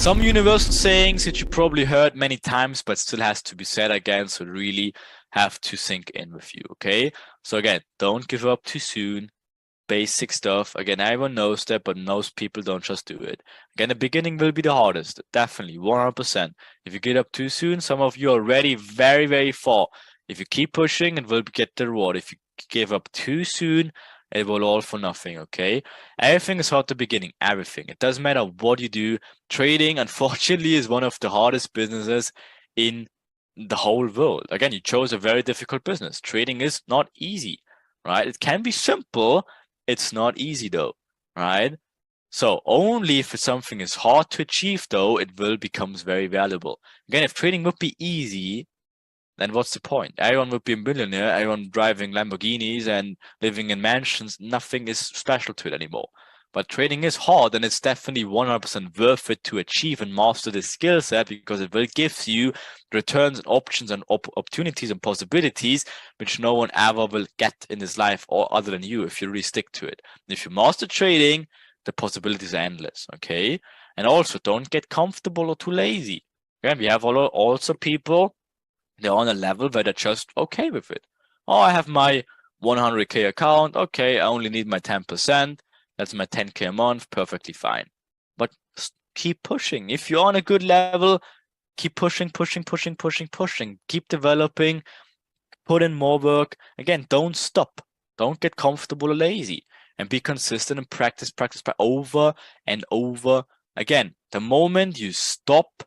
Some universal sayings that you probably heard many times, but still has to be said again. So really have to sink in with you. Okay. So again, don't give up too soon. Basic stuff. Again, everyone knows that, but most people don't just do it. Again, the beginning will be the hardest. Definitely, 100%. If you get up too soon, some of you are already very, very far. If you keep pushing, it will get the reward. If you give up too soon, it will all for nothing, okay? Everything is hard at the beginning, everything. It doesn't matter what you do. Trading, unfortunately, is one of the hardest businesses in the whole world. Again, you chose a very difficult business. Trading is not easy, right? It can be simple. It's not easy though, right? So only if something is hard to achieve though, it will becomes very valuable. Again, if trading would be easy, then what's the point? Everyone would be a millionaire, everyone driving Lamborghinis and living in mansions. Nothing is special to it anymore. But trading is hard, and it's definitely 100% worth it to achieve and master this skill set, because it will give you returns and options and opportunities and possibilities which no one ever will get in this life or other than you if you really stick to it. If you master trading, the possibilities are endless, okay? And also, don't get comfortable or too lazy. Again, we have also people, they're on a level where they're just okay with it. Oh, I have my 100K account. Okay, I only need my 10%. That's my 10K a month, perfectly fine. But keep pushing. If you're on a good level, keep pushing. Keep developing, put in more work. Again, don't stop. Don't get comfortable or lazy. And be consistent and practice over and over again. The moment you stop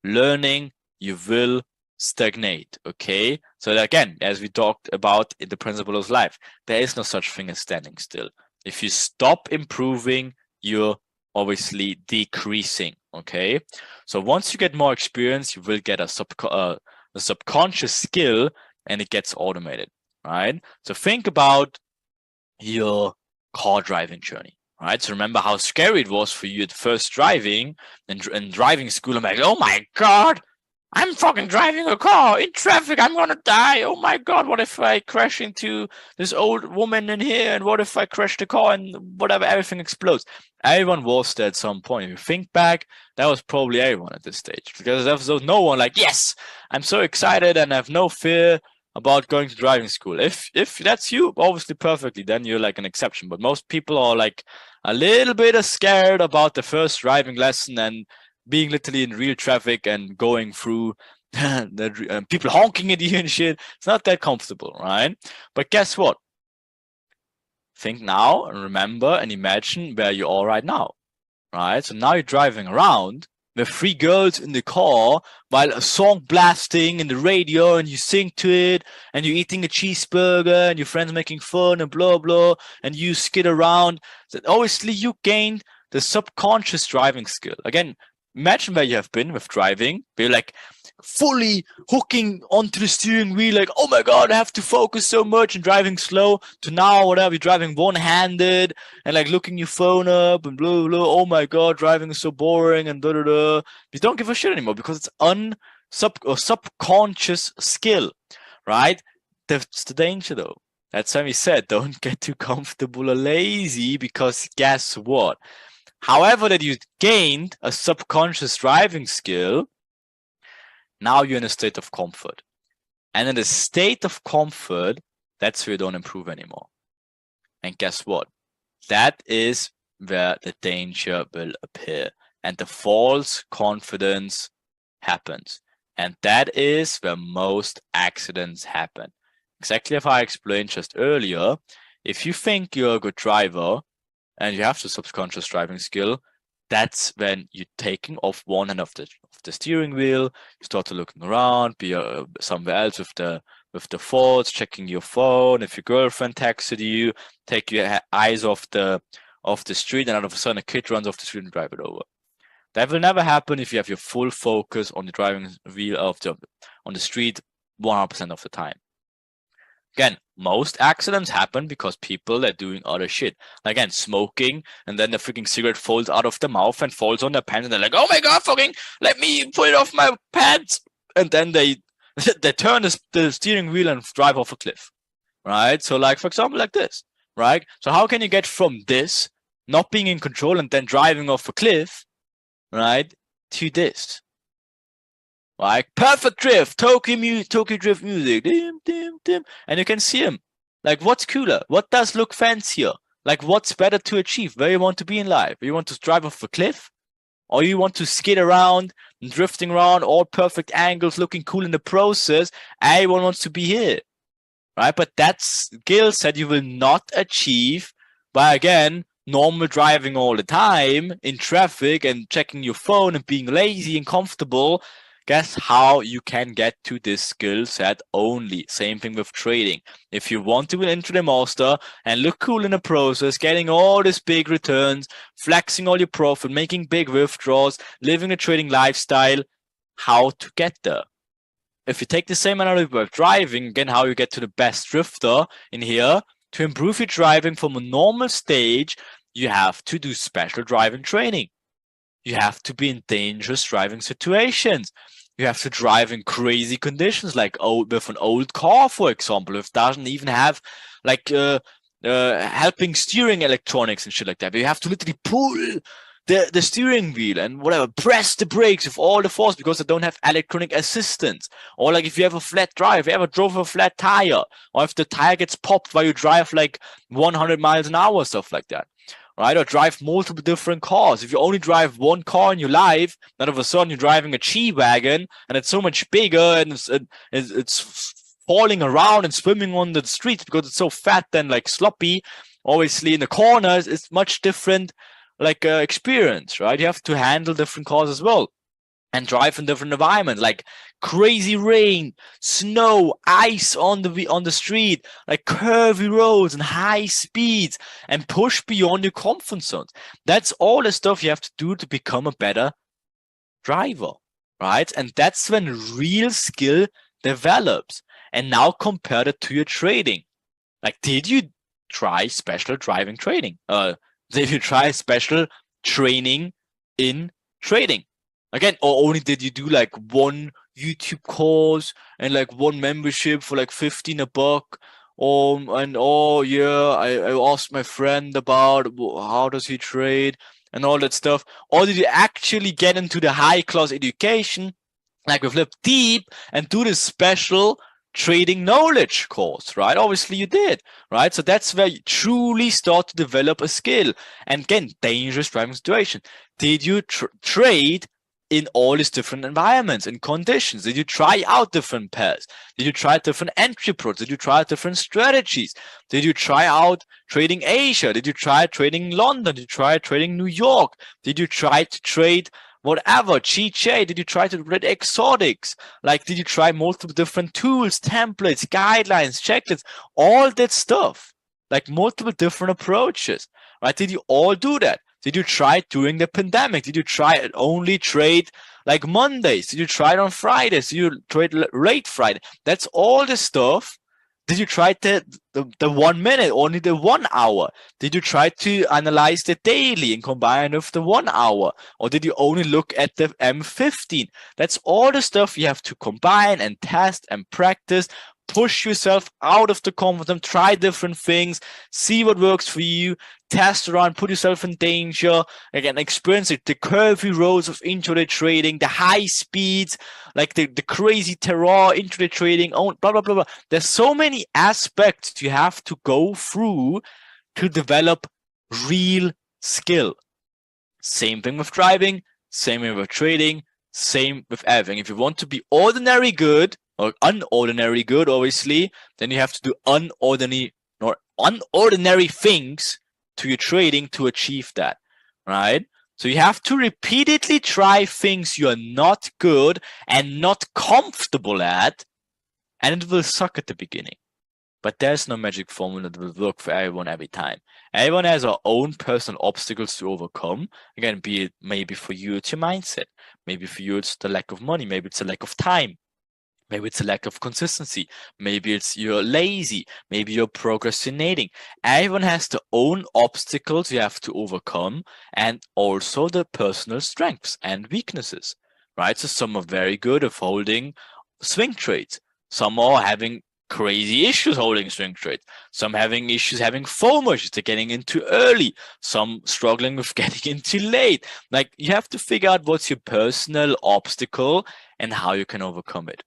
learning, you will stagnate, okay? So again, as we talked about in the principle of life, there is no such thing as standing still. If you stop improving, you're obviously decreasing, okay? So once you get more experience, you will get a subconscious skill, and it gets automated, right? So think about your car driving journey, right? So remember how scary it was for you at first driving and driving school. I'm like, oh my God, I'm fucking driving a car in traffic. I'm gonna die. Oh my God, what if I crash into this old woman in here? And what if I crash the car and whatever, everything explodes? Everyone was there at some point. If you think back, that was probably everyone at this stage, because there was no one like, yes, I'm so excited and I have no fear about going to driving school. If that's you, obviously perfectly, then you're like an exception. But most people are like a little bit scared about the first driving lesson and being literally in real traffic and going through the people honking at you and shit. It's not that comfortable, right? But guess what? Think now and remember and imagine where you are right now, right? So now you're driving around with 3 girls in the car while a song blasting in the radio, and you sing to it, and you're eating a cheeseburger, and your friends making fun and blah blah, and you skid around. So obviously you gained the subconscious driving skill. Again, imagine where you have been with driving. You're like fully hooking onto the steering wheel, like, oh my God, I have to focus so much and driving slow, to now whatever, you're driving one-handed and like looking your phone up and blah blah. Oh my God, driving is so boring and da da da. You don't give a shit anymore because it's subconscious skill, right? That's the danger though. That's why we said don't get too comfortable or lazy, because guess what? However, that you gained a subconscious driving skill, now you're in a state of comfort. And in the state of comfort, that's where you don't improve anymore. And guess what? That is where the danger will appear and the false confidence happens. And that is where most accidents happen. Exactly as I explained just earlier, if you think you're a good driver and you have the subconscious driving skill, that's when you're taking off one hand of the steering wheel. You start to looking around, be somewhere else with the thoughts, checking your phone. If your girlfriend texted you, take your eyes off the street, and all of a sudden a kid runs off the street and drive it over. That will never happen if you have your full focus on the driving wheel on the street 100% of the time. Again, most accidents happen because people are doing other shit. Again, smoking, and then the freaking cigarette falls out of their mouth and falls on their pants, and they're like, oh my God, fucking, let me pull it off my pants. And then they turn the steering wheel and drive off a cliff, right? So like, for example, like this, right? So how can you get from this, not being in control and then driving off a cliff, right, to this. Like perfect drift, Tokyo drift music, dim, dim, dim, and you can see him. Like, what's cooler? What does look fancier? Like, what's better to achieve? Where you want to be in life? You want to drive off a cliff? Or you want to skid around, drifting around, all perfect angles, looking cool in the process? Everyone wants to be here, right? But that's skill set you will not achieve by, again, normal driving all the time in traffic and checking your phone and being lazy and comfortable. Guess how you can get to this skill set only. Same thing with trading. If you want to be an intraday master and look cool in the process, getting all these big returns, flexing all your profit, making big withdrawals, living a trading lifestyle, how to get there? If you take the same analogy with driving, again, how you get to the best drifter in here, to improve your driving from a normal stage, you have to do special driving training. You have to be in dangerous driving situations. You have to drive in crazy conditions, like with an old car, for example, if it doesn't even have like helping steering electronics and shit like that. But you have to literally pull the steering wheel and whatever, press the brakes with all the force because they don't have electronic assistance. Or like if you have a flat tire, if you ever drove a flat tire, or if the tire gets popped while you drive like 100 miles an hour, stuff like that. Right? Or drive multiple different cars. If you only drive one car in your life, then all of a sudden you're driving a G-Wagon and it's so much bigger and it's falling around and swimming on the streets because it's so fat and like sloppy. Obviously in the corners, it's much different like experience, right? You have to handle different cars as well and drive in different environments, like crazy rain, snow, ice on the street, like curvy roads and high speeds, and push beyond your comfort zones. That's all the stuff you have to do to become a better driver, right? And that's when real skill develops. And now compare it to your trading. Like, did you try special driving training? Did you try special training in trading? Again, or only did you do like one YouTube course and like one membership for like 15 a buck? And oh yeah, I asked my friend about how does he trade and all that stuff. Or did you actually get into the high class education, like with Flip Deep, and do this special trading knowledge course, right? Obviously you did, right? So that's where you truly start to develop a skill. And again, dangerous driving situation. Did you trade in all these different environments and conditions? Did you try out different pairs? Did you try different entry approaches? Did you try different strategies? Did you try out trading Asia? Did you try trading London? Did you try trading New York? Did you try to trade whatever, GJ? Did you try to trade exotics? Like, did you try multiple different tools, templates, guidelines, checklists, all that stuff? Like multiple different approaches, right? Did you all do that? Did you try it during the pandemic? Did you try it only trade like Mondays? Did you try it on Fridays? Did you trade late Friday? That's all the stuff. Did you try the 1 minute, only the 1 hour? Did you try to analyze the daily and combine it with the 1 hour? Or did you only look at the M15? That's all the stuff you have to combine and test and practice. Push yourself out of the comfort zone, try different things, see what works for you, test around, put yourself in danger, again, experience it, the curvy roads of intraday trading, the high speeds, like the crazy terror, intraday trading, blah, blah, blah, blah. There's so many aspects you have to go through to develop real skill. Same thing with driving, same thing with trading, same with everything. If you want to be ordinary good, or unordinary good, obviously, then you have to do unordinary things to your trading to achieve that, right? So you have to repeatedly try things you are not good and not comfortable at, and it will suck at the beginning. But there's no magic formula that will work for everyone every time. Everyone has our own personal obstacles to overcome. Again, be it maybe for you it's your mindset, maybe for you it's the lack of money, maybe it's a lack of time. Maybe it's a lack of consistency. Maybe it's you're lazy. Maybe you're procrastinating. Everyone has their own obstacles you have to overcome, and also the personal strengths and weaknesses, right? So some are very good at holding swing trades. Some are having crazy issues holding swing trade. Some having issues having FOMO issues. They're getting in too early. Some struggling with getting in too late. Like, you have to figure out what's your personal obstacle and how you can overcome it.